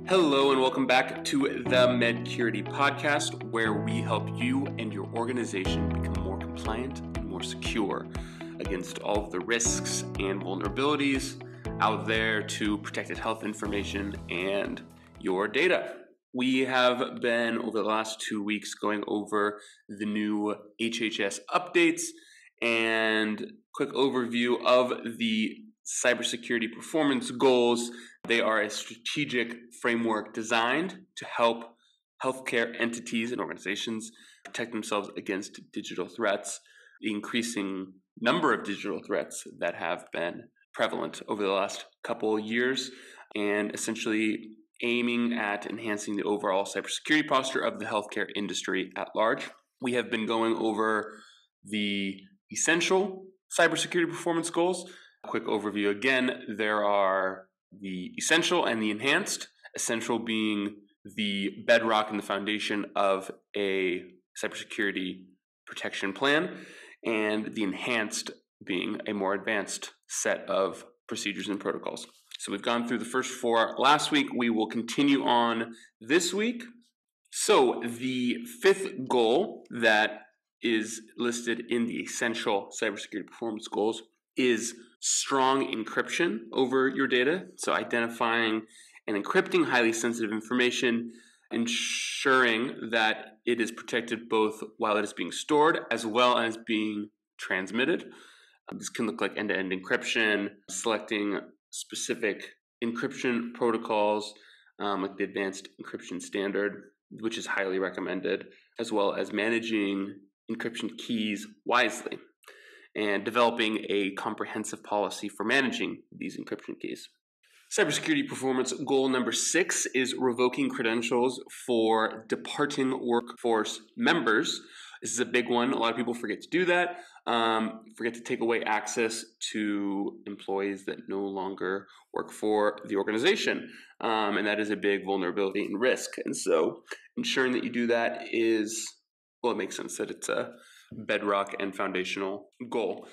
Hello and welcome back to the Medcurity podcast, where we help you and your organization become more compliant and more secure against all of the risks and vulnerabilities out there to protected health information and your data. We have been, over the last 2 weeks, going over the new HHS updates and quick overview of the cybersecurity performance goals. They are a strategic framework designed to help healthcare entities and organizations protect themselves against digital threats, the increasing number of digital threats that have been prevalent over the last couple of years, and essentially aiming at enhancing the overall cybersecurity posture of the healthcare industry at large. We have been going over the essential cybersecurity performance goals. Quick overview again, there are the essential and the enhanced. Essential being the bedrock and the foundation of a cybersecurity protection plan, and the enhanced being a more advanced set of procedures and protocols. So we've gone through the first four last week. We will continue on this week. So the fifth goal that is listed in the essential cybersecurity performance goals is strong encryption over your data. So identifying and encrypting highly sensitive information, ensuring that it is protected both while it is being stored as well as being transmitted. This can look like end-to-end encryption, selecting specific encryption protocols, like the advanced encryption standard, which is highly recommended, as well as managing encryption keys wisely, and developing a comprehensive policy for managing these encryption keys. Cybersecurity performance goal number 6 is revoking credentials for departing workforce members. This is a big one. A lot of people forget to do that, forget to take away access to employees that no longer work for the organization. And that is a big vulnerability and risk. And so ensuring that you do that is, well, it makes sense that it's a bedrock and foundational goal.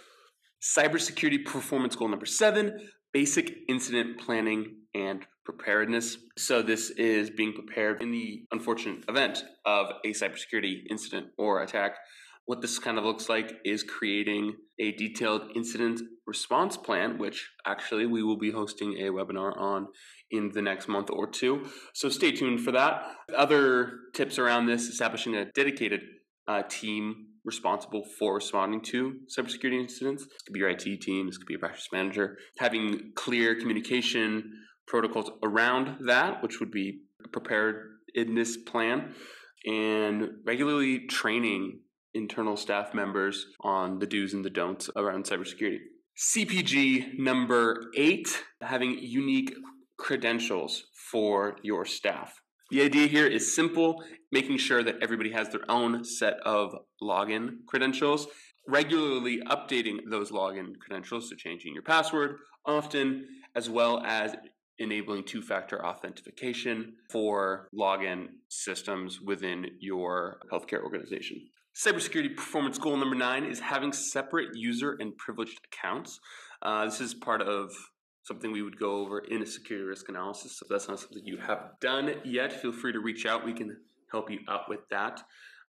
Cybersecurity performance goal number 7, basic incident planning and preparedness. So this is being prepared in the unfortunate event of a cybersecurity incident or attack. What this kind of looks like is creating a detailed incident response plan, which actually we will be hosting a webinar on in the next month or two. So stay tuned for that. Other tips around this: establishing a dedicated team responsible for responding to cybersecurity incidents. This could be your IT team, this could be a practice manager. Having clear communication protocols around that, which would be a preparedness plan, and regularly training internal staff members on the do's and the don'ts around cybersecurity. CPG number 8, having unique credentials for your staff. The idea here is simple: making sure that everybody has their own set of login credentials, regularly updating those login credentials, so changing your password often, as well as enabling two-factor authentication for login systems within your healthcare organization. Cybersecurity performance goal number 9 is having separate user and privileged accounts. This is part of something we would go over in a security risk analysis. So if that's not something you have done yet, feel free to reach out. We can help you out with that.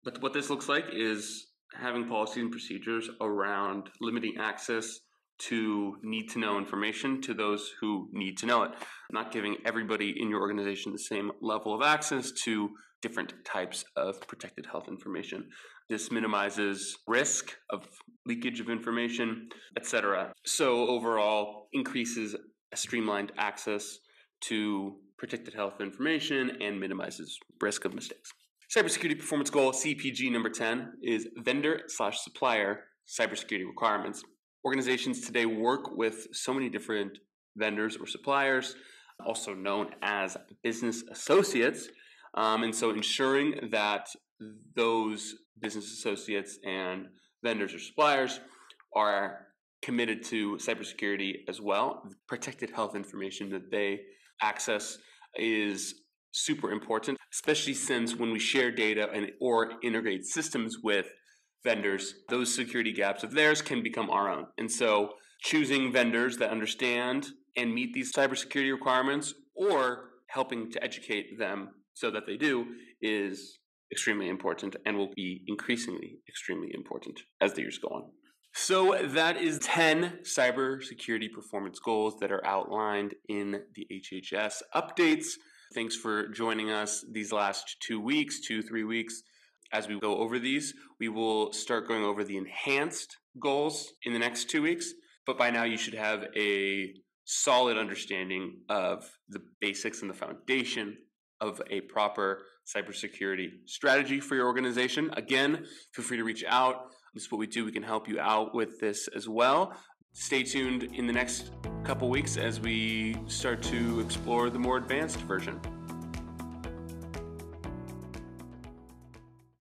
But what this looks like is having policies and procedures around limiting access to need-to-know information to those who need to know it. Not giving everybody in your organization the same level of access to different types of protected health information. This minimizes risk of leakage of information, etc. So overall, increases a streamlined access to protected health information and minimizes risk of mistakes. Cybersecurity performance goal, CPG number 10, is vendor/supplier cybersecurity requirements. Organizations today work with so many different vendors or suppliers, also known as business associates. And so ensuring that those business associates and vendors or suppliers are committed to cybersecurity as well. The protected health information that they access is super important, especially since when we share data or integrate systems with vendors, those security gaps of theirs can become our own. And so choosing vendors that understand and meet these cybersecurity requirements, or helping to educate them so that they do is extremely important and will be increasingly extremely important as the years go on. So that is 10 cybersecurity performance goals that are outlined in the HHS updates. Thanks for joining us these last 3 weeks. As we go over these, we will start going over the enhanced goals in the next 2 weeks. But by now you should have a solid understanding of the basics and the foundation of a proper cybersecurity strategy for your organization. Again, feel free to reach out. This is what we do. We can help you out with this as well. Stay tuned in the next couple weeks as we start to explore the more advanced version.